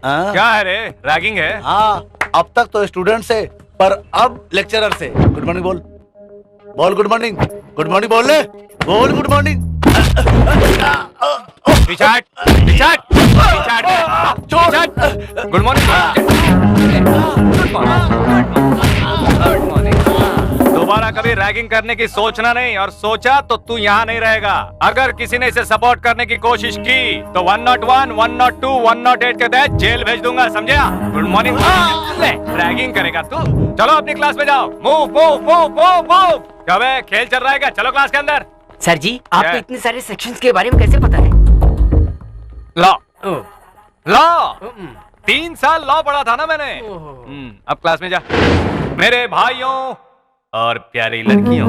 क्या है रे, रैगिंग है? हाँ, अब तक तो स्टूडेंट से, पर अब लेक्चरर से। गुड मॉर्निंग बोल, बोल गुड मॉर्निंग, गुड मॉर्निंग बोल ले, बोल good morning. Richard, Richard, Richard, good morning, good morning. दोबारा कभी रैगिंग करने की सोचना नहीं, और सोचा तो तू यहाँ नहीं रहेगा। अगर किसी ने इसे सपोर्ट करने की कोशिश की तो 101, 102, 108 के तहत जेल भेज दूंगा, समझा? Good morning. रैगिंग करेगा तू? चलो अपनी क्लास में जाओ। Move move move move move. क्या बे, खेल चल रहा है क्या? चलो क्लास के अंदर। सर जी, आपको इतने सारे सेक्शंस के बारे में कैसे पता है? लॉ, लॉ, 3 साल लॉ पढ़ा था ना मैंने। अब क्लास में जा। मेरे भाइयों और प्यारी लड़कियों,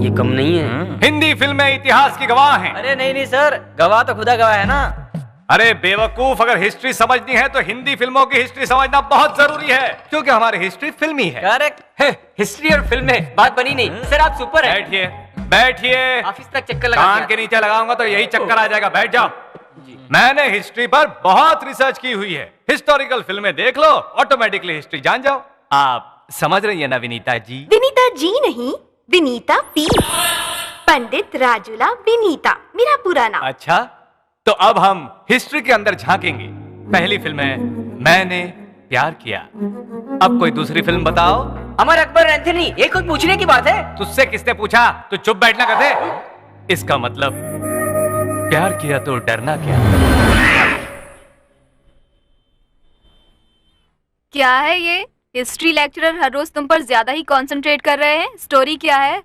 ये कम नहीं है। हिंदी फिल्में इतिहास की गवाह हैं। अरे नहीं नहीं सर, गवाह तो खुदा गवाह है ना। अरे बेवकूफ, अगर हिस्ट्री समझनी है तो हिंदी फिल्मों की हिस्ट्री समझना बहुत जरूरी है, क्योंकि हमारी हिस्ट्री फिल्मी है। करेक्ट है, हिस्ट्री और फिल्में बात बनी नहीं। सर आप सुपर है। बैठिए, बैठिए। ऑफिस तक चक्कर लगा कान के नीचे लगाऊंगा तो यही चक्कर आ जाएगा। बैठ जाओ। मैंने हिस्ट्री पर बहुत रिसर्च की हुई है। हिस्टोरिकल फिल्में देख लो, ऑटोमेटिकली हिस्ट्री जान जाओ। आप समझ रही है ना विनीता जी? विनीता जी नहीं, विनीता पी, पंडित राजूला विनीता मेरा पूरा नाम। अच्छा, तो अब हम हिस्ट्री के अंदर झांकेंगे। पहली फिल्म है मैंने प्यार किया। अब कोई दूसरी फिल्म बताओ। अमर अकबर एंथनी, ये कोई पूछने की बात है? तुझसे किसने पूछा? तू चुप बैठना करते। इसका मतलब प्यार किया तो डरना क्या? क्या है ये? हिस्ट्री लेक्चरर हर रोज तुम पर ज्यादा ही कंसंट्रेट कर रहे हैं। स्टोरी क्या है?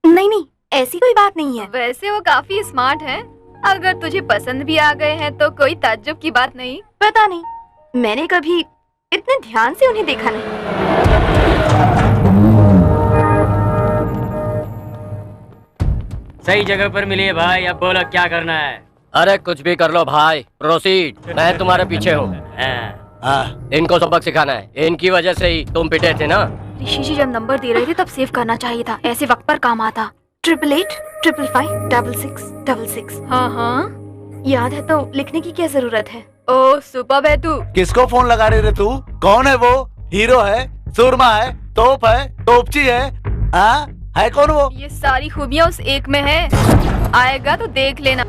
नहीं नहीं, ऐसी कोई बात नहीं है। वैसे वो काफी स्मार्ट है। अगर तुझे पसंद भी आ गए हैं तो कोई ताज्जुब की बात नहीं। पता नहीं, मैंने कभी इतने ध्यान से उन्हें देखा नहीं। सही जगह पर मिलिए भाई, अब बोलो क्या करना है? अरे कुछ भी कर लो भाई, प्रोसीड। मैं तुम्हारे पीछे हूँ। इनको सबक सिखाना है, इनकी वजह से ही तुम पिटे थे ना। ऋषि जी जब नंबर दे रहे थे तब सेव करना चाहिए था, ऐसे वक्त पर काम आता। 88855666। हाँ हाँ, याद है तो लिखने की क्या जरूरत है? ओ सुपर्ब है तू। किसको फोन लगा रही रे तू? कौन है वो? हीरो है, सुरमा है, तोप है, तोपची है? हाँ, है कौन वो? ये सारी खूबियाँ उस एक में है, आएगा तो देख लेना।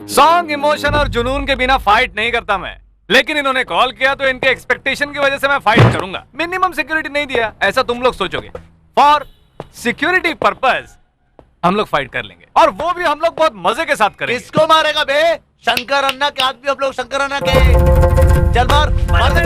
सॉन्ग इमोशन और जुनून के बिना फाइट नहीं करता मैं, लेकिन इन्होंने कॉल किया तो इनके एक्सपेक्टेशन की वजह से मैं फाइट करूंगा। मिनिमम सिक्योरिटी नहीं दिया ऐसा तुम लोग सोचोगे। फॉर सिक्योरिटी पर्पस हम लोग फाइट कर लेंगे, और वो भी हम लोग बहुत मजे के साथ करेंगे। किसको मारेगा बे? शंकर अन्ना के आदमी हम लोग, शंकर अन्ना के। चल मार, मार दे।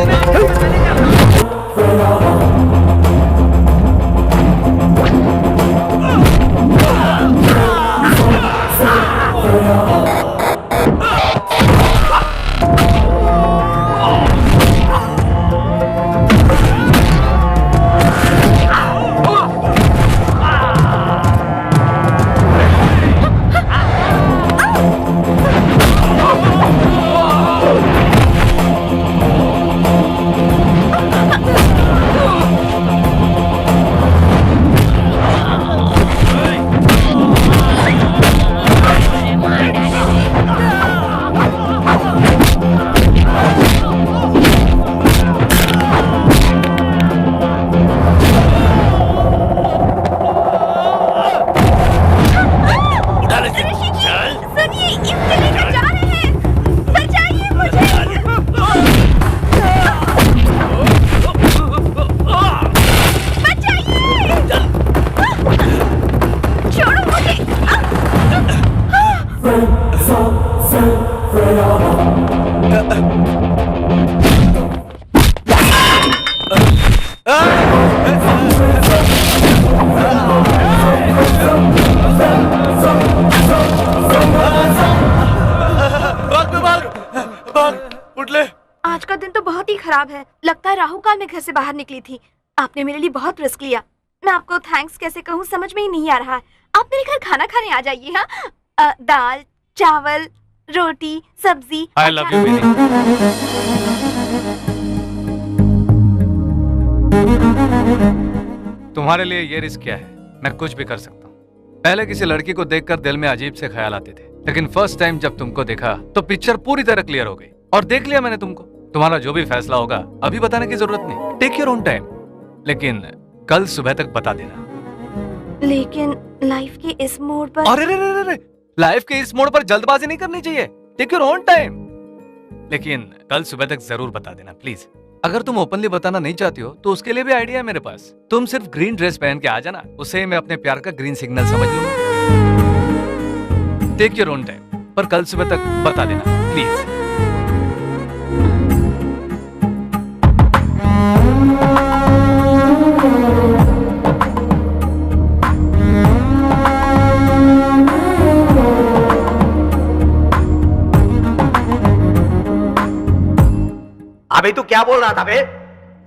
भाग बे, भाग भाग उठ ले। आज का दिन तो बहुत ही खराब है। लगता है राहु काल में घर से बाहर निकली थी। आपने मेरे लिए बहुत रिस्क लिया। मैं आपको थैंक्स कैसे कहूँ समझ में ही नहीं आ रहा है। आप मेरे घर खाना खाने आ जाइए। हाँ, दाल चावल रोटी सब्जी। I love you Benny. तुम्हारे लिए ये रिस्क क्या है? मैं कुछ भी कर सकता हूँ। पहले किसी लड़की को देखकर दिल में अजीब से ख्याल आते थे, लेकिन फर्स्ट टाइम जब तुमको देखा तो पिक्चर पूरी तरह क्लियर हो गई और देख लिया मैंने तुमको। तुम्हारा जो भी फैसला होगा अभी बताने की जरूरत नहीं। टेक योर ओन टाइम, लेकिन कल सुबह तक बता देना। लेकिन लाइफ के इस मोड़ पर। अरे रे रे रे, लाइफ के इस मोड़ पर जल्दबाजी नहीं करनी चाहिए। टेक योर ओन टाइम, लेकिन कल सुबह तक जरूर बता देना प्लीज। अगर तुम ओपनली बताना नहीं चाहती हो तो उसके लिए भी आइडिया है मेरे पास। तुम सिर्फ ग्रीन ड्रेस पहन के आ जाना, उसे मैं अपने प्यार का ग्रीन सिग्नल समझ लूंगा। टेक योर ओन टाइम, पर कल सुबह तक बता देना प्लीज। अभी तू क्या बोल रहा था बे?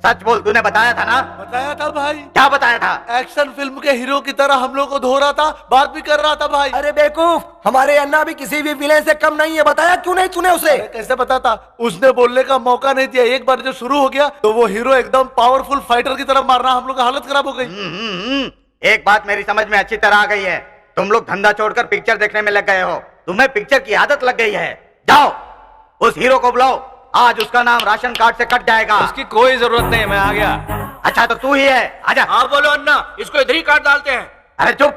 सच बोल, तूने बताया था ना? बताया था भाई। क्या बताया था? एक्शन फिल्म के हीरो की तरह हम लोग को धो रहा था, बात भी कर रहा था भाई। अरे बेवकूफ, हमारे अन्ना भी किसी भी विलेन से कम नहीं है। बताया क्यों नहीं तूने उसे? कैसे पता था? उसने बोलने का मौका नहीं दिया। एक बार जो शुरू हो गया तो वो हीरो एकदम पावरफुल फाइटर की तरह मारना, हम लोग का हालत खराब हो गई। एक बात मेरी समझ में अच्छी तरह आ गई है। तुम लोग धंधा छोड़कर पिक्चर देखने में लग गए हो। तुम्हें पिक्चर की आदत लग गई है। जाओ उस हीरो को बुलाओ, आज उसका नाम राशन कार्ड से कट जाएगा। उसकी कोई जरूरत नहीं है, मैं आ गया। अच्छा तो तू ही है, आजा। हाँ बोलो अन्ना, इसको इधर ही काट डालते हैं। अरे चुप।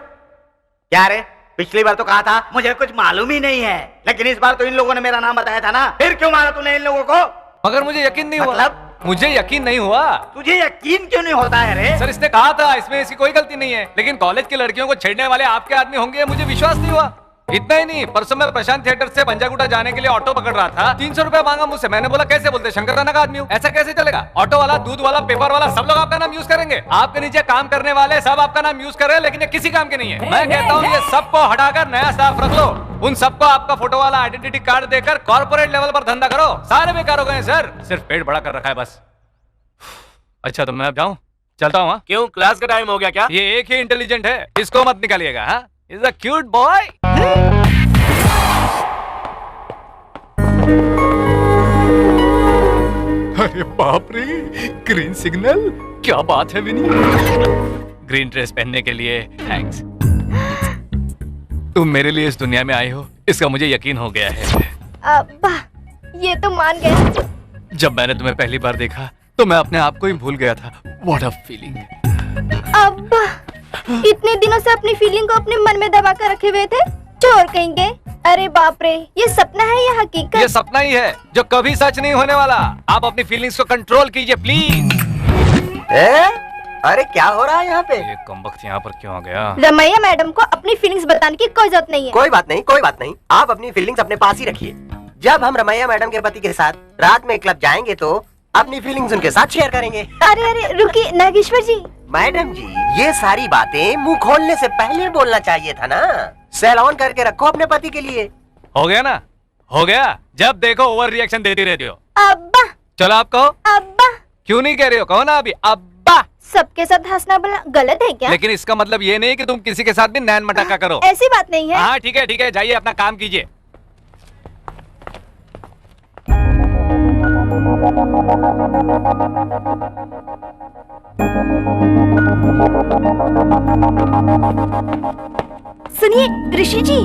क्या रे, पिछली बार तो कहा था मुझे कुछ मालूम ही नहीं है, लेकिन इस बार तो इन लोगों ने मेरा नाम बताया था ना। फिर क्यों मारा तूने इन लोगों को? मगर मुझे यकीन नहीं हुआ। मतलब? मुझे यकीन नहीं हुआ। तुझे यकीन क्यों नहीं होता है रे? सर इसने कहा था इसमें इसकी कोई गलती नहीं है, लेकिन कॉलेज की लड़कियों को छेड़ने वाले आपके आदमी होंगे मुझे विश्वास नहीं हुआ। इतना ही नहीं, परसों मैं प्रशांत थिएटर से पंजागुटा जाने के लिए ऑटो पकड़ रहा था। 300 रुपया मांगा मुझसे। मैंने बोला कैसे बोलते, शंकरदाना का आदमी हूँ, ऐसा कैसे चलेगा? ऑटो वाला, दूध वाला, पेपर वाला सब लोग आपका नाम यूज करेंगे। आपके नीचे काम करने वाले सब आपका नाम यूज कर रहे हैं, लेकिन ये किसी काम के नहीं है। मैं कहता हूँ ये सबको हटाकर नया स्टाफ रख लो। उन सबको आपका फोटो वाला आइडेंटिटी कार्ड देकर कॉर्पोरेट लेवल पर धंधा करो। सारे बेकार हो गए सर, सिर्फ पेट बड़ा कर रखा है बस। अच्छा तो मैं अब जाऊँ, चलता हूँ। क्यों, क्लास का टाइम हो गया क्या? ये एक ही इंटेलिजेंट है, इसको मत निकालिएगा। हाँ, इज अ क्यूट बॉय। अरे बाप रे, ग्रीन सिग्नल, क्या बात है विनी। ग्रीन ड्रेस पहनने के लिए थैंक्स। तुम मेरे लिए इस दुनिया में आए हो, इसका मुझे यकीन हो गया है। अब्बा ये तो मान गए। जब मैंने तुम्हें पहली बार देखा तो मैं अपने आप को ही भूल गया था। What a feeling. अब्बा इतने दिनों से अपनी फीलिंग को अपने मन में दबा कर रखे हुए थे, चोर कहेंगे। अरे बाप रे, ये सपना है या हकीकत? ये सपना ही है जो कभी सच नहीं होने वाला। आप अपनी फीलिंग्स को कंट्रोल कीजिए प्लीज। अरे क्या हो रहा है यहाँ पे? ये कमबख्त यहाँ पर क्यों आ गया? रमैया मैडम को अपनी फीलिंग्स बताने की कोई जरूरत नहीं है। कोई बात नहीं, कोई बात नहीं। आप अपनी फीलिंग्स अपने पास ही रखिए। जब हम रमैया मैडम के पति के साथ रात में क्लब जाएंगे तो अपनी फीलिंग्स उनके साथ शेयर करेंगे। अरे अरे रुकिए नागेश्वर जी। मैडम जी, ये सारी बातें मुंह खोलने से पहले बोलना चाहिए था ना। सेल ऑन करके रखो अपने पति के लिए। हो गया ना, हो गया। जब देखो ओवर रिएक्शन देती रहती हो। अब्बा। चलो आप कहो। अब्बा। क्यों नहीं कह रही हो, कहो ना अभी अब्बा। सबके साथ हंसना बोलना गलत है क्या? लेकिन इसका मतलब ये नहीं कि तुम किसी के साथ भी नैन मटाका करो। ऐसी बात नहीं है। हाँ ठीक है, जाइए अपना काम कीजिए। सुनिए ऋषि जी,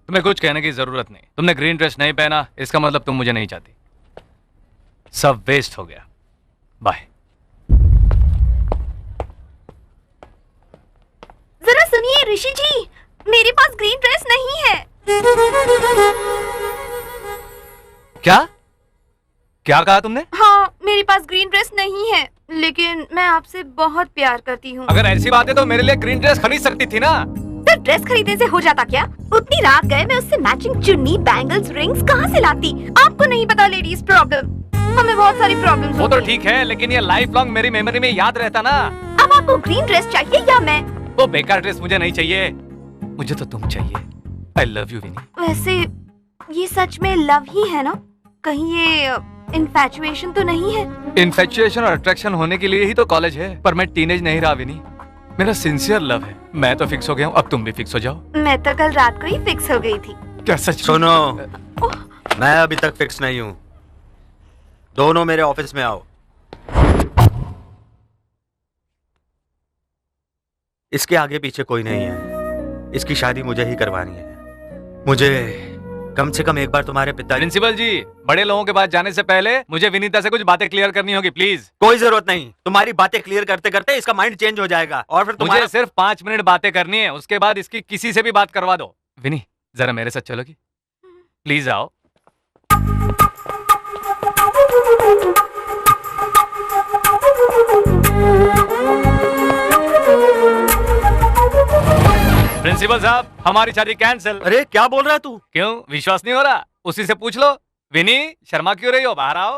तुम्हें कुछ कहने की जरूरत नहीं। तुमने ग्रीन ड्रेस नहीं पहना, इसका मतलब तुम मुझे नहीं चाहती। सब वेस्ट हो गया, बाय। जरा सुनिए ऋषि जी, मेरे पास ग्रीन ड्रेस नहीं है। क्या क्या कहा तुमने? हाँ, मेरे पास ग्रीन ड्रेस नहीं है। लेकिन मैं आपसे बहुत प्यार करती हूँ। अगर ऐसी बात है तो मेरे लिए ग्रीन ड्रेस खरीद सकती थी ना। सिर्फ ड्रेस खरीदने से हो जाता क्या? उतनी रात गए मैं उससे मैचिंग चुन्नी, बैंगल्स, रिंग्स कहाँ से लाती? आपको नहीं पता लेडीज प्रॉब्लम, हमें बहुत सारी प्रॉब्लम्स वो तो होती हैं। ठीक है, लेकिन ये लाइफ लॉन्ग मेरी मेमोरी में याद रहता ना। अब आपको ग्रीन ड्रेस चाहिए या मैं? वो बेकार ड्रेस मुझे नहीं चाहिए, मुझे तो तुम चाहिए। आई लव यू विनी। वैसे ये सच में लव ही है ना? कहीं ये इन्फैचुएशन तो नहीं है? इन्फेचुएशन और अट्रैक्शन होने के लिए ही तो कॉलेज है, पर मैं टीनेज नहीं रहा विनी। मेरा सिंसियर लव है। मैं तो फिक्स हो गया हूँ, अब तुम भी फिक्स हो जाओ। मैं तो कल रात को ही फिक्स हो गई थी। क्या सच में? सुनो, मैं अभी तक फिक्स नहीं हूँ। दोनों मेरे ऑफिस में आओ। इसके आगे पीछे कोई नहीं है। इसकी शादी मुझे ही करवानी है। मुझे कम से कम एक बार तुम्हारे पिताजी। प्रिंसिपल जी, बड़े लोगों के पास जाने से पहले मुझे विनीता से कुछ बातें क्लियर करनी होगी, प्लीज। कोई जरूरत नहीं, तुम्हारी बातें क्लियर करते करते इसका माइंड चेंज हो जाएगा और फिर मुझे सिर्फ 5 मिनट बातें करनी है, उसके बाद इसकी किसी से भी बात करवा दो। विनी, जरा मेरे साथ चलोगी? प्लीज आओ। प्रिंसिपल साहब, हमारी शादी कैंसिल। अरे क्या बोल रहा है तू? क्यों, विश्वास नहीं हो रहा? उसी से पूछ लो। विनी, शर्मा क्यों रही हो? बाहर आओ।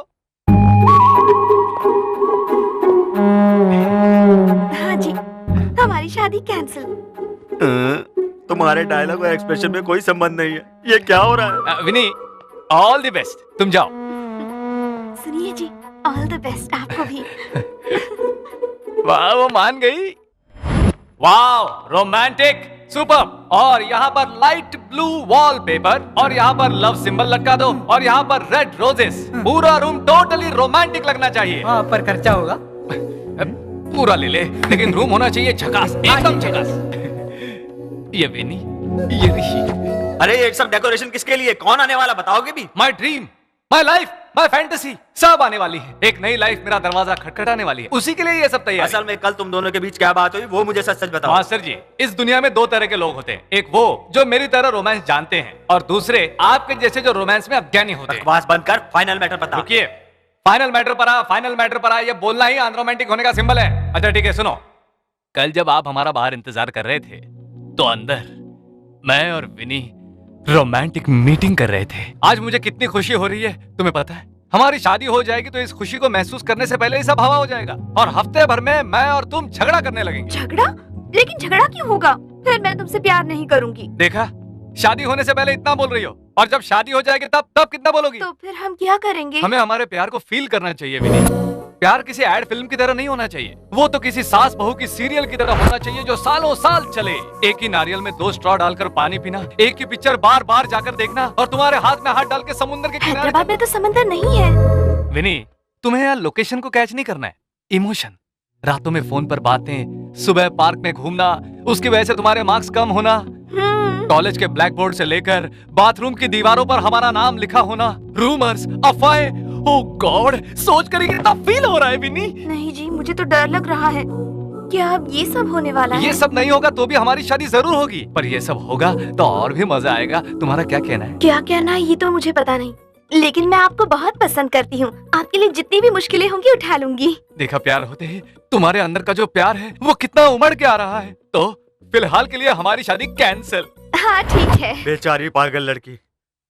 हाँ जी, हमारी शादी कैंसिल। तुम्हारे डायलॉग और एक्सप्रेशन में कोई संबंध नहीं है। ये क्या हो रहा है? विनी, ऑल द बेस्ट, तुम जाओ। सुनिए जी, ऑल द बेस्ट आपको भी। वाह, वो मान गई। वाह, रोमांटिक, सुपर। और यहाँ पर लाइट ब्लू वॉलपेपर, और यहाँ पर लव सिंबल लटका दो, और यहाँ पर रेड रोजेस। पूरा रूम टोटली रोमांटिक लगना चाहिए। हाँ, पर खर्चा होगा। पूरा ले ले, लेकिन रूम होना चाहिए झकास, एकदम झकास। ये विनी, ये ऋषि। अरे ये सब डेकोरेशन किसके लिए? कौन आने वाला बताओगे भी? My dream, my life, my fantasy सब आने वाली है। एक नई लाइफ मेरा दरवाजा खटखटाने वाली है, उसी के लिए ये सब तैयार। असल में कल तुम दोनों के बीच क्या बात हुई वो मुझे सच सच बताओ। मास्टर जी, इस दुनिया में 2 तरह के लोग होते हैं। एक वो जो मेरी तरह रोमांस जानते हैं, और दूसरे आपके जैसे जो रोमांस में अज्ञानी होते हैं। बकवास बंद कर, फाइनल मैटर बता। रुकिए, फाइनल मैटर पर आ, फाइनल मैटर पर आ, ये बोलना ही अनरोमांटिक होने का सिंबल है। अच्छा ठीक है, सुनो। कल जब आप हमारा बाहर इंतजार कर रहे थे, तो अंदर मैं और विनी रोमांटिक मीटिंग कर रहे थे। आज मुझे कितनी खुशी हो रही है, तुम्हें पता है? हमारी शादी हो जाएगी तो इस खुशी को महसूस करने से पहले ही सब हवा हो जाएगा, और हफ्ते भर में मैं और तुम झगड़ा करने लगेंगे। झगड़ा? लेकिन झगड़ा क्यों होगा? फिर मैं तुमसे प्यार नहीं करूंगी। देखा, शादी होने से पहले इतना बोल रही हो, और जब शादी हो जाएगी तब कितना बोलोगी? तो फिर हम क्या करेंगे? हमें हमारे प्यार को फील करना चाहिए विनी। प्यार किसी एड फिल्म की तरह नहीं होना चाहिए, वो तो किसी सास बहू की सीरियल की तरह होना चाहिए जो सालों साल चले। एक ही नारियल में 2 स्ट्रॉ डालकर पानी पीना, एक ही पिक्चर बार बार जाकर देखना, और तुम्हारे हाथ में हाथ डाल के समुद्र के किनारे। हैदराबाद में तो समंदर नहीं है। विनी, तुम्हें यार लोकेशन को कैच नहीं करना है, इमोशन। रातों में फोन पर बातें, सुबह पार्क में घूमना, उसकी वजह से तुम्हारे मार्क्स कम होना, कॉलेज के ब्लैक बोर्ड से लेकर बाथरूम की दीवारों पर हमारा नाम लिखा होना, रूमर्स, अफवाहें। ओह गॉड, सोच कर ही कितना फील हो रहा है विनी। नहीं जी, मुझे तो डर लग रहा है। क्या अब ये सब होने वाला है? ये सब नहीं होगा तो भी हमारी शादी जरूर होगी, पर ये सब होगा तो और भी मजा आएगा। तुम्हारा क्या कहना है? क्या कहना है ये तो मुझे पता नहीं, लेकिन मैं आपको बहुत पसंद करती हूँ। आपके लिए जितनी भी मुश्किलें होंगी उठा लूंगी। देखा, प्यार होते ही तुम्हारे अंदर का जो प्यार है वो कितना उमड़ के आ रहा है। तो फिलहाल के लिए हमारी शादी कैंसिल। हाँ ठीक है। बेचारी पागल लड़की,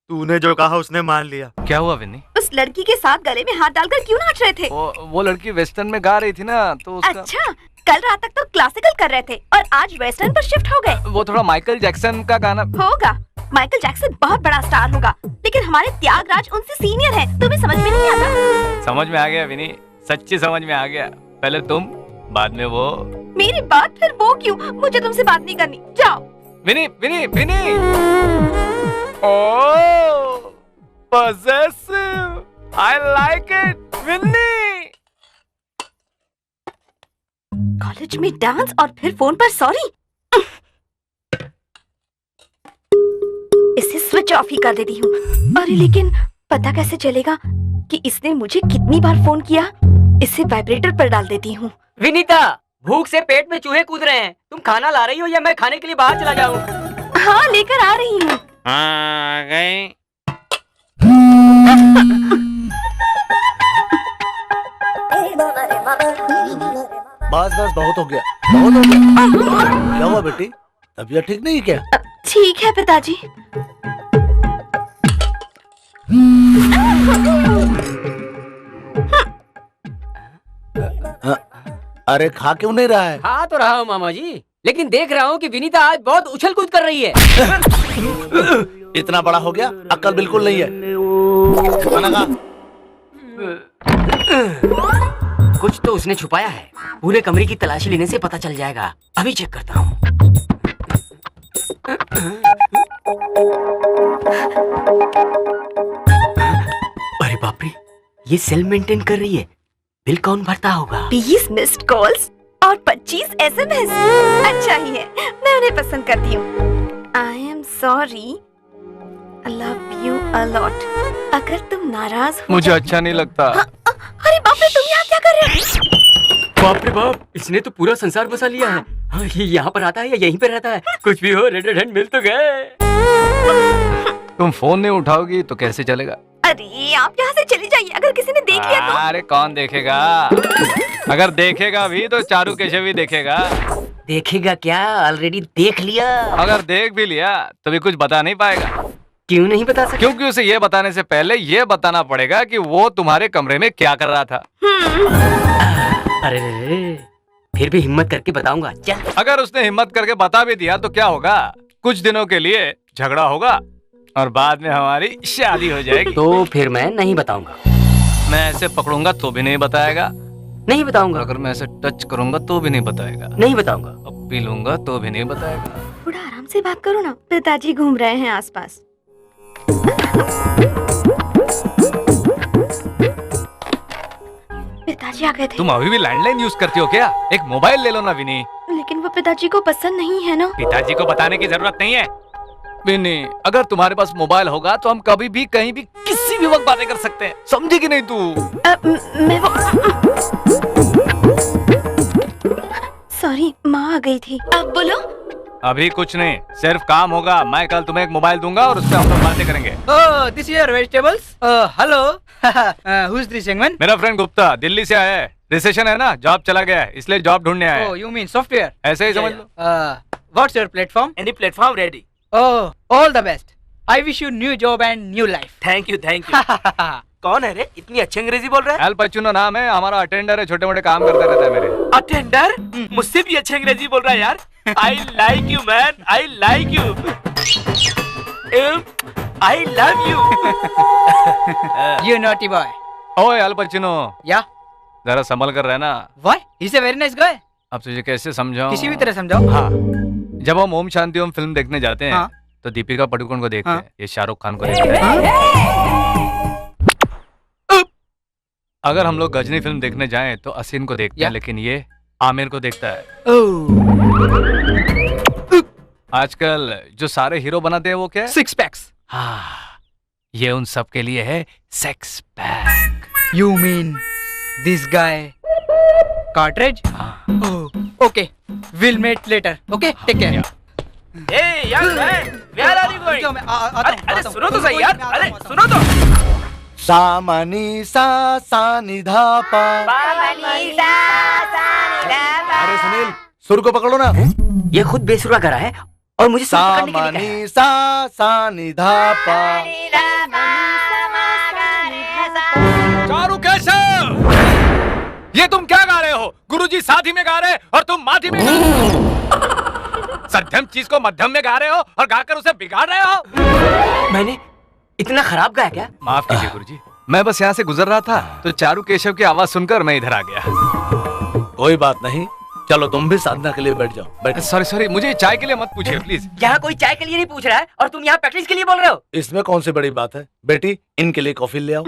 तूने जो कहा उसने मान लिया। क्या हुआ विनी? उस लड़की के साथ गले में हाथ डालकर क्यों नाच रहे थे? वो लड़की वेस्टर्न में गा रही थी ना, तो उसका... अच्छा, कल रात तक तो क्लासिकल कर रहे थे और आज वेस्टर्न पर शिफ्ट हो गए। वो थोड़ा माइकल जैक्सन का गाना होगा। माइकल जैक्सन बहुत बड़ा स्टार होगा, लेकिन हमारे त्यागराज उनसे सीनियर है। तुम्हें समझ में नहीं आता? समझ में आ गया विनी, सच्ची समझ में आ गया। पहले तुम, बाद में वो। मेरी बात फिर वो क्यों? मुझे तुमसे बात नहीं करनी, जाओ। Vini, Vini, Vini. Oh, possessive, I like it, Vini. College में डांस और फिर फोन पर सॉरी। इसे स्विच ऑफ ही कर देती हूँ। अरे लेकिन पता कैसे चलेगा कि इसने मुझे कितनी बार फोन किया? इसे वाइब्रेटर पर डाल देती हूँ। विनीता, भूख से पेट में चूहे कूद रहे हैं। तुम खाना ला रही हो या मैं खाने के लिए बाहर चला जाऊँ? हाँ, लेकर आ रही हूँ। आ गई। बस बस बहुत हो गया, बहुत हो गया। क्या हुआ बेटी, तबीयत ठीक नहीं क्या? ठीक है पिताजी। अरे खा क्यों नहीं रहा है? खा तो रहा हूँ मामा जी, लेकिन देख रहा हूँ कि विनीता आज बहुत उछल कूद कर रही है। इतना बड़ा हो गया, अक्ल बिल्कुल नहीं है। खाना खा। कुछ तो उसने छुपाया है। पूरे कमरे की तलाशी लेने से पता चल जाएगा। अभी चेक करता हूँ। अरे बाप रे, ये सेल मेंटेन कर रही है। बिल कौन भरता होगा? 20 मिस्ड कॉल्स और 25 SMS। अच्छा ही है, मैं उन्हें पसंद करती हूँ। I am sorry, love you a lot. अगर तुम नाराज हो मुझे अच्छा नहीं लगता। अरे बाप रे, तुम यहाँ क्या कर रहे हो? बाप रे बाप, इसने तो पूरा संसार बसा लिया है। हाँ, ये यहाँ पर आता है या यहीं पर रहता है? कुछ भी हो, रेड हैंड मिल तो गए। तुम फोन नहीं उठाओगी तो कैसे चलेगा? अरे आप यहाँ से चली जाइए, अगर किसी ने देख लिया तो। अरे कौन देखेगा? अगर देखेगा भी तो चारू केशव भी देखेगा। देखेगा क्या? ऑलरेडी देख लिया। अगर देख भी लिया तो भी कुछ बता नहीं पाएगा। क्यों नहीं बता सकते? क्योंकि उसे ये बताने से पहले ये बताना पड़ेगा कि वो तुम्हारे कमरे में क्या कर रहा था। अरे फिर भी हिम्मत करके बताऊंगा। चल। अगर उसने हिम्मत करके बता भी दिया तो क्या होगा? कुछ दिनों के लिए झगड़ा होगा और बाद में हमारी शादी हो जाएगी। तो फिर मैं नहीं बताऊंगा। मैं ऐसे पकड़ूंगा तो भी नहीं बताएगा। नहीं बताऊंगा। अगर मैं ऐसे टच करूंगा तो भी नहीं बताएगा। नहीं बताऊंगा। अब पी लूंगा तो भी नहीं बताएगा। थोड़ा आराम से बात करो ना, पिताजी घूम रहे हैं आसपास। पिताजी आ गए थे। तुम अभी भी लैंडलाइन यूज करती हो क्या? एक मोबाइल ले लो ना विनी। लेकिन वो पिताजी को पसंद नहीं है ना। पिताजी को बताने की जरूरत नहीं है। विनी, अगर तुम्हारे पास मोबाइल होगा तो हम कभी भी कहीं भी किसी भी वक्त बातें कर सकते हैं। समझेगी नहीं तू? मैं वो सॉरी, माँ आ गई थी। अब बोलो। अभी कुछ नहीं, सिर्फ काम होगा। मैं कल तुम्हें एक मोबाइल दूंगा और उस पर हम लोग बातें करेंगे। Oh, this is your vegetables. Hello. Who's this young man? मेरा फ्रेंड गुप्ता दिल्ली से आया है। रिसेशन है ना, जॉब चला गया है, इसलिए जॉब ढूंढने आया Oh, है। you mean software? ऐसे ही समझ लो। What's your platform? Any platform ready? Oh, all the best. I wish you new job and new life. Thank you, thank you. कौन है रे? इतनी अच्छी अंग्रेजी बोल रहा है? एल पचुनो नाम है, हमारा अटेंडर है, छोटे मोटे काम करता रहता है मेरे। अटेंडर? मुझसे भी अच्छी अंग्रेजी बोल रहा है यार। I like you man, I like you. I love you. You naughty boy. ओए एल पचुनो, Yeah. जरा संभल कर रहना। Why? He's a very nice guy. अब तुझे कैसे समझाऊं? किसी भी तरह समझाओ। हाँ, जब हम ओम शांति ओम फिल्म देखने जाते हैं हाँ। तो दीपिका पडुकोण को देखते हाँ। हैं, ये शाहरुख खान को देखते हैं। अगर हम लोग गजनी फिल्म देखने जाएं तो असीन को देखते हैं, लेकिन ये आमिर को देखता है। आजकल जो सारे हीरो बनाते हैं वो क्या है? 6 packs. हाँ, ये उन सब के लिए है sex pack. You mean this guy? Cartridge? Oh, okay. We'll meet later. Okay, take care. Hey young man, where are you going? रुको, मैं आता हूँ, अरे आता हूँ। सुनो तो सही यार, मैं आता अरे हूँ, सुनो तो। सा मनी सा नि धा पा। अरे सुनील, सुर को पकड़ो ना। ये खुद बेसुरा करा है और मुझे सुर सा पकड़ने के लिए कहा है। मनी सा नि धा पा। चारू केशव, ये तुम क्या गा रहे हो? गुरुजी साथी में गा रहे हैं और तुम माथी में गा रहे हो। सध्यम चीज को मध्यम में गा रहे हो और गाकर उसे बिगाड़ रहे हो। मैंने इतना खराब गाया क्या? माफ कीजिए गुरुजी, मैं बस यहाँ से गुजर रहा था तो चारू केशव की आवाज सुनकर मैं इधर आ गया। कोई बात नहीं, चलो तुम भी साधना के लिए बैठ जाओ। बैठ। सॉरी सॉरी, मुझे चाय के लिए मत पूछिए प्लीज। यहाँ कोई चाय के लिए नहीं पूछ रहा है और तुम यहाँ प्रैक्टिस के लिए बोल रहे हो। इसमें कौन सी बड़ी बात है? बेटी, इनके लिए कॉफी ले आओ।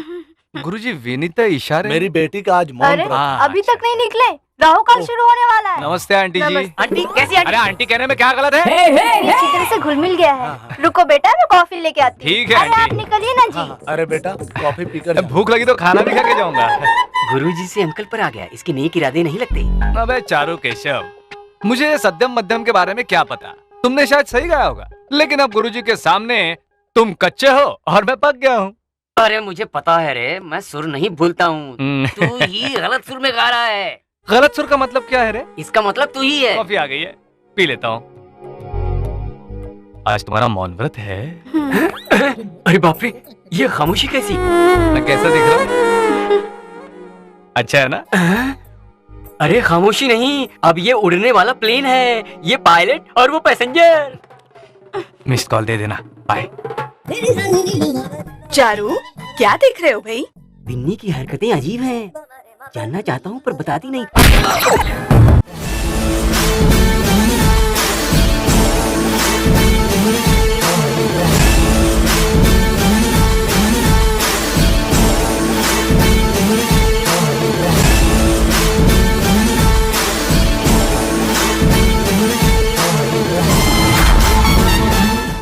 गुरुजी विनीता इशारे। मेरी बेटी का आज मौन व्रत। अभी तक नहीं निकले, राहु काल शुरू होने वाला है। नमस्ते आंटी जी। आंटी कैसी आंटी? अरे आंटी कहने में क्या गलत है? अच्छी तरह से घुल मिल गया है। रुको बेटा, मैं कॉफी लेके आती हूँ। ठीक है अरे आप आंटी। निकलिए ना जी। अरे बेटा, कॉफी पीकर जाओ। भूख लगी तो खाना भी खा के जाऊंगा। गुरुजी से अंकल पर आ गया, इसके नेक इरादे नहीं लगते। अबे चारू केशव, मुझे सत्यम मध्यम के बारे में क्या पता? तुमने शायद सही गाया होगा, लेकिन अब गुरुजी के सामने तुम कच्चे हो और मैं पक गया हूँ। अरे मुझे पता है रे, मैं सुर नहीं भूलता हूँ। तू ही गलत सुर में गा रहा है। गलत सुर का मतलब क्या है रे? इसका मतलब तू ही है। कॉफी आ गई है, पी लेता हूँ। आज तुम्हारा मौन व्रत है। अरे बाप रे, ये खामोशी कैसी? मैं कैसा दिख रहा हूँ? अच्छा है ना? अरे खामोशी नहीं, अब ये उड़ने वाला प्लेन है। ये पायलट और वो पैसेंजर। मिस्ड कॉल दे देना। बाय। चारू, क्या देख रहे हो भाई? बिन्नी की हरकतें अजीब हैं। जानना चाहता हूँ पर बताती नहीं।